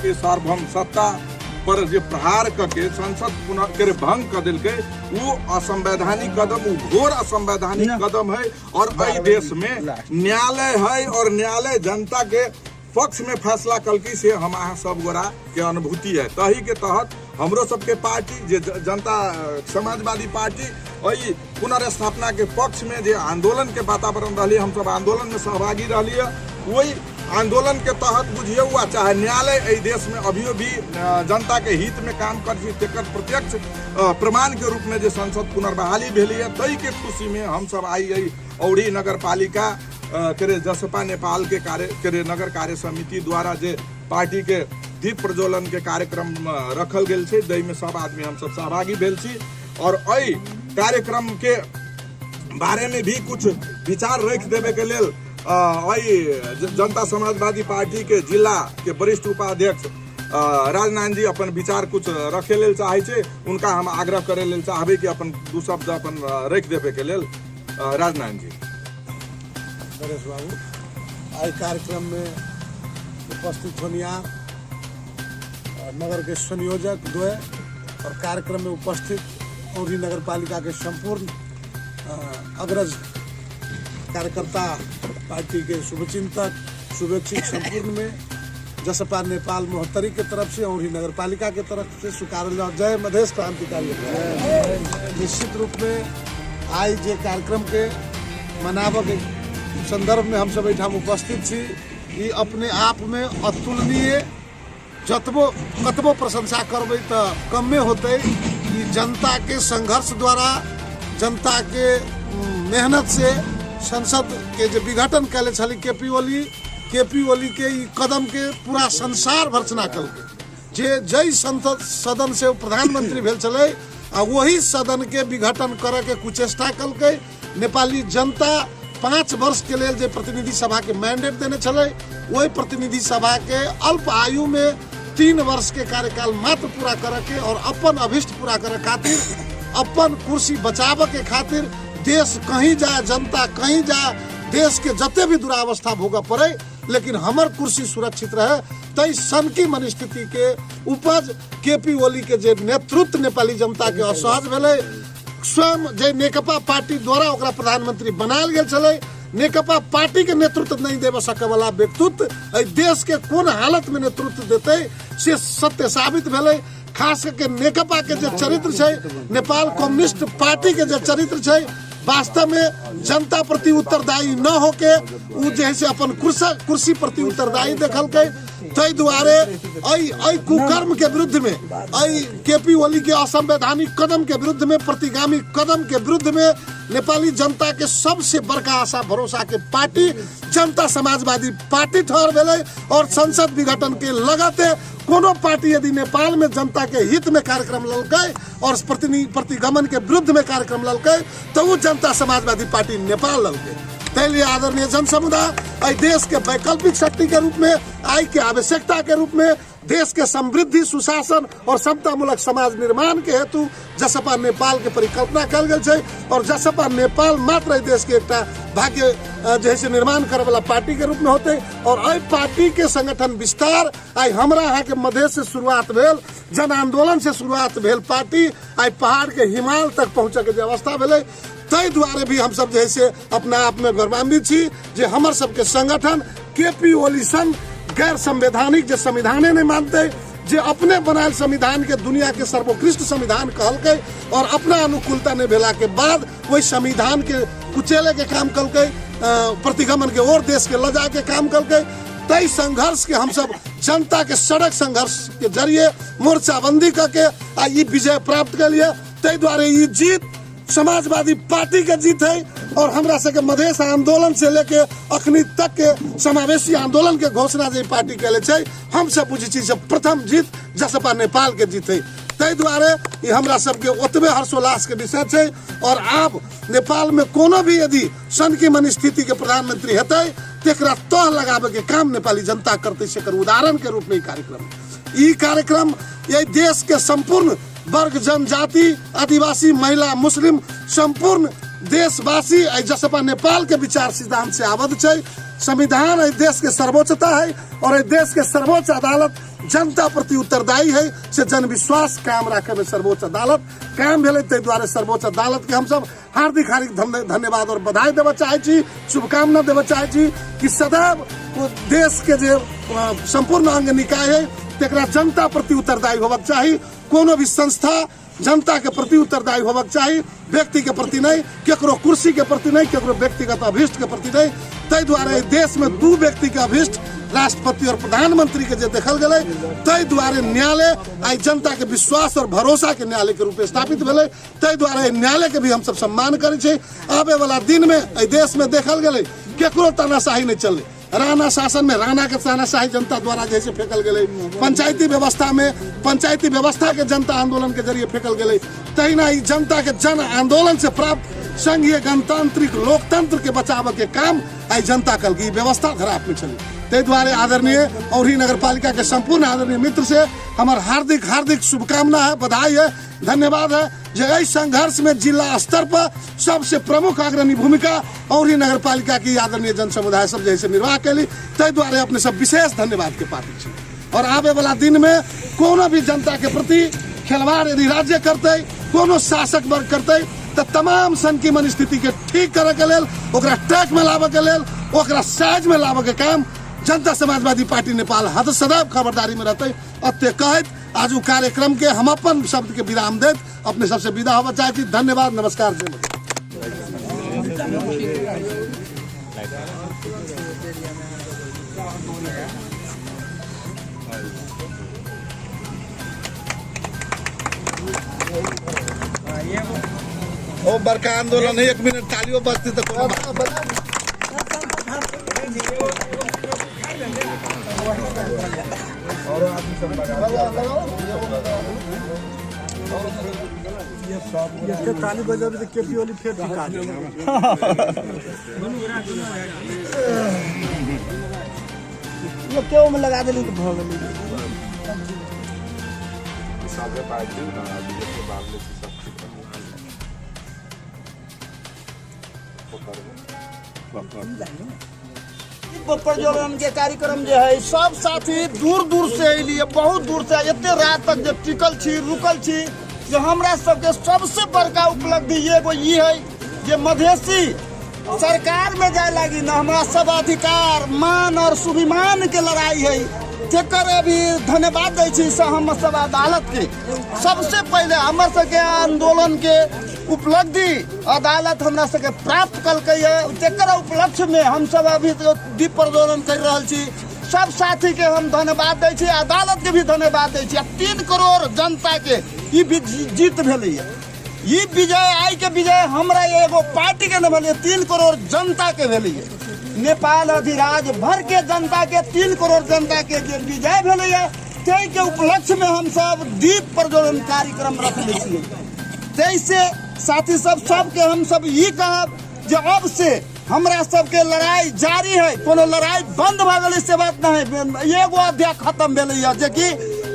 के सार्वभौम सत्ता पर जे प्रहार करके संसद पुनः के भंग कर दिल के वो असंवैधानिक कदम, वो घोर असंवैधानिक कदम है। और कई देश में न्यायालय है और न्यायालय जनता के पक्ष में फैसला कलकी से हम सब गोरा के अनुभूति है। तही के तहत हमरो सबके पार्टी जे जनता समाजवादी पार्टी वही पुनर्स्थापना के पक्ष में जे आंदोलन के वातावरण रही, हम सब आंदोलन में सहभागी रही है। वही आंदोलन के तहत बुझिए हुआ चाहे न्यायालय देश में अभी भी जनता के हित में काम कर प्रत्यक्ष प्रमाण के रूप में जो संसद पुनर्बहाली भेली है। तई के खुशी में हम सब आई औड़ी नगर पालिका के जसपा नेपाल के नगर कार्य समिति द्वारा जे पार्टी के दीप प्रज्वलन के कार्यक्रम रखल गेल छे, दई में सब आदमी हम सब सहभागी भेल छी। और एहि कार्यक्रम के बारे में भी कुछ विचार रख देवे के लेल जनता समाजवादी पार्टी के जिला के वरिष्ठ उपाध्यक्ष राजनारायण जी अपन विचार कुछ रखे लेल चाहे छे। उनका हम आग्रह करे लेल चाहबे कि अपन दू शब्द अपन रख देवे के लेल। राजनारायण जी। नरेश बाबू, आई कार्यक्रम में उपस्थित होनिया नगर के संयोजक द्वय और कार्यक्रम में उपस्थित औरी नगर पालिका के संपूर्ण अग्रज कार्यकर्ता, पार्टी के शुभचिंतक, शुभेच्छुक संपूर्ण में जसपा नेपाल महोत्तरी के तरफ से और नगर पालिका के तरफ से स्वीकार जय मधेश क्रांतिकारी। निश्चित रूप में आज जे कार्यक्रम के मनाव के संदर्भ में हम सब एठाम उपस्थित छी, ये अपने आप में अतुलनीय, जतबो कतबो प्रशंसा करबे तो कमे होते। कि जनता के संघर्ष द्वारा, जनता के मेहनत से संसद के जो विघटन कैले छली केपी ओली के ई कदम के पूरा संसार भर्सना कल के जे जय संसद सदन से प्रधानमंत्री भेल छले आ वही सदन के विघटन करे के कुचेष्टा कल के। नेपाली जनता 5 वर्ष के लिए जो प्रतिनिधि सभा के मैंडेट देने छले, वही प्रतिनिधि सभा के अल्प आयु में 3 वर्ष के कार्यकाल मात्र पूरा करे के और अपन अभिष्ट पूरा करे खातिर, अपन कुर्सी बचाव के खातिर देश कहीं जाए, जनता कहीं जाए, देश के जते भी दुरावस्था भोग पड़े, लेकिन हमर कुर्सी सुरक्षित रहे। तई सनकी मनस्थिति के उपज केपी ओली के जे नेतृत्व नेपाली जनता के असहज भेले। स्वयं जे नेकपा पार्टी द्वारा ओकरा प्रधानमंत्री बनायल गेल छले, नेकपा पार्टी के नेतृत्व नहीं देव सके वाला व्यक्तित्व देश के कोन हालत में नेतृत्व देते से सत्य साबित भेले। खास करके नेकपा के जो चरित्र है, नेपाल कम्युनिस्ट पार्टी के जो चरित्र है, वास्तव में जनता प्रति उत्तरदायी न होके उ जैसे अपन कुर्सी प्रति उत्तरदायी देखल के। तई दुआरे आई कुकर्म के विरुद्ध में, आई केपी ओली के असंवैधानिक कदम के विरुद्ध में, प्रतिगामी कदम के विरुद्ध में नेपाली जनता के सबसे बड़का आशा भरोसा के पार्टी जनता समाजवादी पार्टी ठहर भेले। और संसद विघटन के लगाते कोनो पार्टी यदि नेपाल में जनता के हित में कार्यक्रम ललकै और प्रतिगमन के विरुद्ध में कार्यक्रम ललकै तो वो जनता समाजवादी पार्टी नेपाल ललकै। तैलिए आदरणीय जन समुदाय देश के वैकल्पिक शक्ति के रूप में, आई के आवश्यकता के रूप में, देश के समृद्धि, सुशासन और समतामूलक समाज निर्माण के हेतु जसपा नेपाल के परिकल्पना कल गेल छै। और जसपा नेपाल मात्र देश के एक भाग्य जैसे निर्माण करे वाला पार्टी के रूप में होते। और आई पार्टी के संगठन विस्तार आई हमरा यहाँ के मधेश से शुरुआत भेल, जन आंदोलन से शुरुआत भेल, पार्टी आई पहाड़ के हिमालय तक पहुँचे के अवस्था भेले। तई द्वारे भी हम सब जैसे अपना आप में गौरवान्वित छी जे हमर सबके संगठन केपी ओली संघ गैर संवैधानिक जो संविधाने नहीं मानते, जे अपने बनायल संविधान के दुनिया के सर्वोत्कृष्ट संविधान कहलकै और अपना अनुकूलता नहीं भेला के बाद वही संविधान के कुचेले के काम कलकै, प्रतिगमन के ओर देश के लजा के काम कलकै। तई संघर्ष के हम सब जनता के सड़क संघर्ष के जरिए मोर्चाबंदी करके ये विजय प्राप्त कर लिया। तई द्वारे ये जीत समाजवादी पार्टी के जीत है। और हमरा सके मधेश आंदोलन से लेके अखनी तक के समावेशी आंदोलन के घोषणा जे पार्टी के लिए हम सब बुझी छी से प्रथम जीत जसपा नेपाल के जीत है। तई द्वारे ये हमरा सबके ओतबे हर्षोल्लास के विषय है। और आप नेपाल में कोनो भी यदि सन की मनस्थिति के प्रधानमंत्री हेतै तेकरा तह लगावे के काम नेपाली जनता करते से उदाहरण के रूप में ये कार्यक्रम ये देश के संपूर्ण वर्ग, जनजाति, आदिवासी, महिला, मुस्लिम संपूर्ण देशवासी जसपा नेपाल के विचार सिद्धांत से आबद्ध है। संविधान देश के सर्वोच्चता है और देश के सर्वोच्च अदालत जनता प्रति उत्तरदायी है से जनविश्वास कायम रखे में सर्वोच्च अदालत कायम भेले। ते द्वारा सर्वोच्च अदालत के हम सब हार्दिक धन्यवाद और बधाई देवे चाहे, शुभकामना देवे चाहे कि सदैव देश के जो संपूर्ण अंग निकाय है तेकरा जनता प्रति उत्तरदायी होबक चाहिए। कोनो भी संस्था जनता के प्रति उत्तरदायी होबक चाहिए, व्यक्ति के प्रति नहीं, केकरो कुर्सी के प्रति नहीं, केकरो व्यक्तिगत अभिष्ट के प्रति नहीं। तै द्वारा देश में 2 व्यक्ति के अभिष्ट राष्ट्रपति और प्रधानमंत्री के जो देखल गए, तै द्वारा न्यायालय आई जनता के विश्वास और भरोसा के न्यायालय के रूप में स्थापित भेले। तै द्वारा न्यायालय के भी हम सब सम्मान करे छे। आवे वाला दिन में देश में देखल गए केकरो तानाशाही नहीं चले। राणा शासन में राणा के तानाशाही जनता द्वारा जैसे फेंकल गए, पंचायती व्यवस्था में पंचायती व्यवस्था के जनता आंदोलन के जरिए फेंकल गए, तहिना ही जनता के जन आंदोलन से प्राप्त संघीय गणतांत्रिक लोकतंत्र के बचाव के काम आई जनता कल की व्यवस्था खराब में चली। ते द्वारा आदरणीय औरी नगर पालिका के संपूर्ण आदरणीय मित्र से हमार हार्दिक शुभकामना है, बधाई है, धन्यवाद है। जगह संघर्ष में जिला स्तर पर सबसे प्रमुख अग्रणी भूमिका और ही नगर पालिका की आदरणीय जन समुदाय सब जैसे निर्वाह कैली, तै द्वारा अपने सब विशेष धन्यवाद के पात्र छे। और आवे वाला दिन में कोनो भी जनता के प्रति खिलवाड़ यदि राज्य करते, कोनो शासक वर्ग करते, तो तमाम संकीर्ण स्थिति के ठीक करे के लेल, ओकरा ट्रैक में लावे के लेल, ओकरा साइज में लावे के काम जनता समाजवादी पार्टी नेपाल हद सदैव खबरदारी में रहते। अत्य कहत आज कार्यक्रम के हम अपन शब्द के विराम देत अपने सबसे विदा होना चाहती। धन्यवाद, नमस्कार। ओ बड़का आंदोलन है, 1 मिनट तालियों बजती तो ये ताली बजा भी केपी वाली फिर ये क्यों में लगा देली तो भग गेली साथे पार्टी ना बीजेपी के बाद में सब बप्पर जोलन के कार्यक्रम जो है सब साथी दूर दूर से अलिए, बहुत दूर से इतने रात तक जो टिकल छी रुकल छी। जो हमरा सबके सबसे बड़का उपलब्धि एगो ये है जे मधेसी सरकार में जाए लगी ना हमारा सब अधिकार मान और स्वाभिमान के लड़ाई है, तेकर अभी धन्यवाद दै छी हम सब अदालत के। सबसे पहले हमर सबके आंदोलन के उपलब्धि अदालत हमरा सबके प्राप्त कलकै है, तेकर उपलक्ष्य में हम सब अभी दीप प्रज्वलन कर रहल छी। सब साथी के हम धन्यवाद दै छी, अदालत के भी धन्यवाद दै छी। 3 करोड़ जनता के ई जीत भेलै है। ई विजय आई के विजय हमरा एगो पार्टी के न भेलै, 3 करोड़ जनता के भेलै है। नेपाल अधिराज भर के जनता के 3 करोड़ जनता के जे विजय भेलै है, तै के उपलक्ष्य में हम सब दीप प्रज्वलन कार्यक्रम रखले छियै। तैसे साथी सबके हम सब ये कहब जे अब से हमरा सबके लड़ाई जारी है, कोनो लड़ाई बंद भ गेलै से बात नहीं। एगो अध्याय खत्म भेलै है जे कि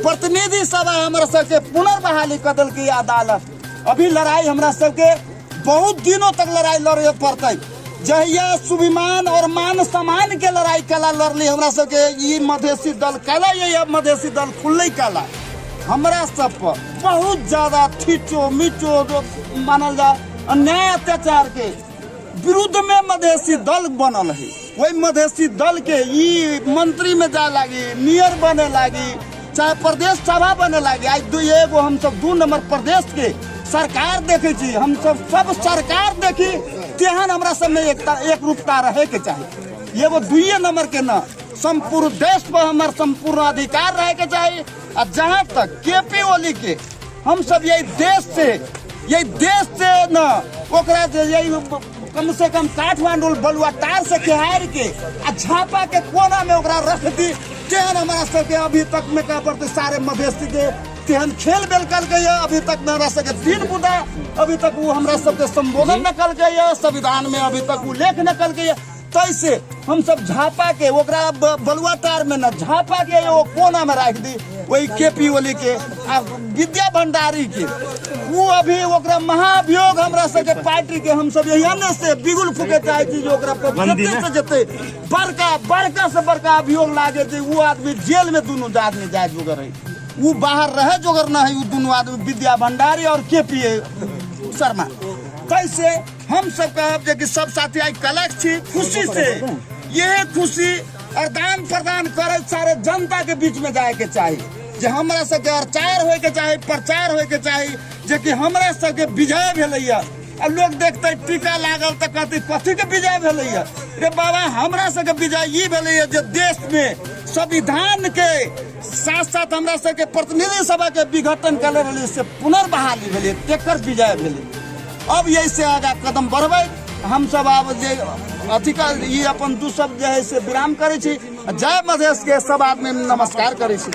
प्रतिनिधि सभा हमरा सबके पुनर्बहाली कर देलकै अदालत। अभी लड़ाई हमरा सबके बहुत दिनों तक लड़ाई लड़े पड़तै। जहिया स्वाभिमान और मान सम्मान के लड़ाई कला लड़ली हमरा सबके ई मधेसी दल कला, ये मधेसी दल खुल्ले कला हमरा सब पर बहुत ज्यादा खींचो मीचो जो मानल जा अन्याय अत्याचार के विरुद्ध में मधेसी दल बनल है। वही मधेसी दल के ई मंत्री में जा लगी, मेयर बने लगी, चाहे प्रदेश सभा बने लगी। आज एगो हम सब 2 नंबर प्रदेश के सरकार देखे छी, हम सब सरकार देखी तेहन हमरा सब में एक रूपता रहे के चाहिए। एगो 2 नंबर के न संपूर्ण देश पर हमार संपूर्ण अधिकार रहे के चाहिए। और जहाँ तक केपी ओली के हम सब यही देश से न ओकरा यही कम से कम काठमांडू बलुआ तार से खेहार के आ झापा के कोना में ओकरा रख दी। तेहन हमारा सबके अभी तक में क्या पड़ते सारे मधेसी के तेहन खेल बेल कर गए। अभी तक में हमरा सबके 3 मुद्दा अभी तक वो हमरा सबके संबोधन न कर गए, संविधान में अभी तक वो लेख न कर गए। तैसे हम सब झापा के ओकरा बलुआ तार में न झापा के वो कोना में रख दी। वही केपी ओली के आ विद्या भंडारी के वो अभी ओकरा महाभियोग हमरा सबके पार्टी के हम सब यही से बिगुल फूके चाहे छी जो ओकरा पर जते से जते बड़का से बड़का अभियोग लागे जे वो आदमी जेल में दोनों आदमी जाए जोगर है वो बाहर रहे जोगर ना है वो दोनों आदमी विद्या भंडारी और केपी शर्मा। कैसे हम सब कहब कि सब साथी आई कलक छी खुशी से यह खुशी और दान प्रदान करे सारे जनता के बीच में जाए के चाहिए जे हमरा सबके प्रचार होए के चाही प्रचार होए के चाही जे कि हमरा सबके विजय भेलैया। अब लोग देखते टीका लागल तो कहते कथी के विजय भेलैया रे बाबा हमरा सबके विजय ये भेलैया जे देश में संविधान के साथ साथ हमरा सबके प्रतिनिधि सभा के विघटन कर रही से पुनर्बहाली भेलै तेकर विजय भेलै। अब यही से आगा कदम बढ़बै हम सब आब जे अथी का ये अपन दू सब जे है से विराम करे छी। जय मधेश के सब आदमी नमस्कार करे छी।